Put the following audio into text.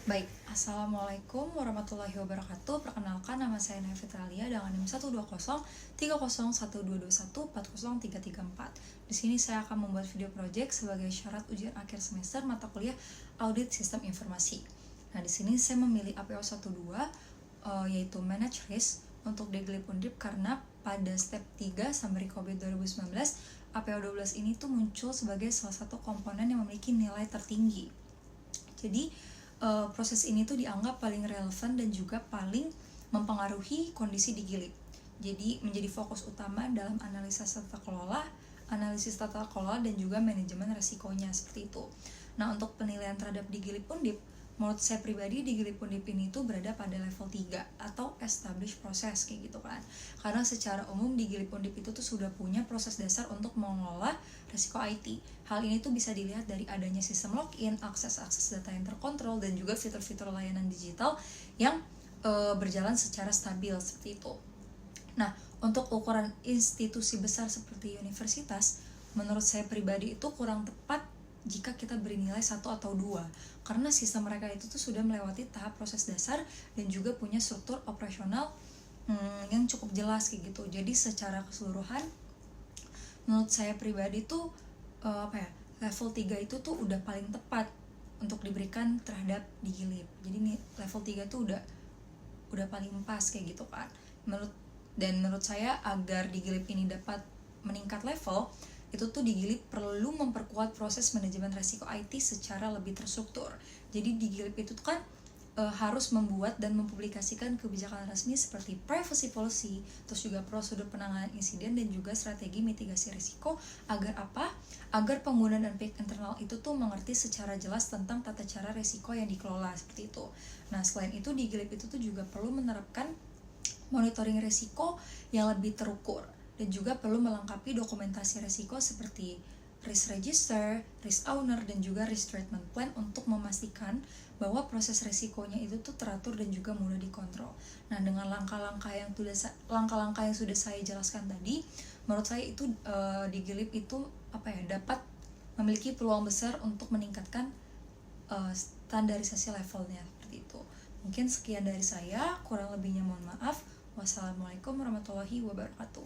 Baik, Assalamualaikum warahmatullahi wabarakatuh. Perkenalkan, nama saya Naya Fitralia dengan NIM 120301121403334. Di sini saya akan membuat video project sebagai syarat ujian akhir semester mata kuliah Audit Sistem Informasi. Nah, di sini saya memilih APO 12 yaitu Manage Risk untuk Diglip Undip karena pada step 3 Summary COVID 2019 APO 12 ini tuh muncul sebagai salah satu komponen yang memiliki nilai tertinggi. Jadi proses ini tuh dianggap paling relevan dan juga paling mempengaruhi kondisi di Gilip. Jadi menjadi fokus utama dalam analisis tata kelola dan juga manajemen resikonya seperti itu. Nah, untuk penilaian terhadap di Gilip Undip, menurut saya pribadi di Gilip Undip ini tuh berada pada level 3 atau established process kayak gitu kan. Karena secara umum di Gilip Undip itu tuh sudah punya proses dasar untuk mengelola resiko IT. Hal ini tuh bisa dilihat dari adanya sistem login, akses data yang terkontrol, dan juga fitur-fitur layanan digital yang berjalan secara stabil seperti itu. Nah, untuk ukuran institusi besar seperti universitas, menurut saya pribadi itu kurang tepat jika kita beri nilai 1 atau 2, karena sistem mereka itu tuh sudah melewati tahap proses dasar dan juga punya struktur operasional yang cukup jelas kayak gitu. Jadi secara keseluruhan menurut saya pribadi tuh level 3 itu tuh udah paling tepat untuk diberikan terhadap di Gilip. Jadi nih level 3 tuh udah paling pas kayak gitu kan. Menurut saya agar di Gilip ini dapat meningkat level, itu tuh di Gilip perlu memperkuat proses manajemen resiko IT secara lebih terstruktur. Jadi di Gilip itu tuh kan harus membuat dan mempublikasikan kebijakan resmi seperti privacy policy, terus juga prosedur penanganan insiden dan juga strategi mitigasi risiko. Agar apa? Agar pengguna dan pihak internal itu tuh mengerti secara jelas tentang tata cara risiko yang dikelola seperti itu. Nah, selain itu di Gilip itu tuh juga perlu menerapkan monitoring risiko yang lebih terukur dan juga perlu melengkapi dokumentasi risiko seperti risk register, risk owner, dan juga risk treatment plan untuk memastikan bahwa proses risikonya itu tuh teratur dan juga mudah dikontrol. Nah, dengan langkah-langkah yang sudah saya jelaskan tadi, menurut saya itu di Gilip itu dapat memiliki peluang besar untuk meningkatkan standarisasi levelnya seperti itu. Mungkin sekian dari saya, kurang lebihnya mohon maaf. Wassalamualaikum warahmatullahi wabarakatuh.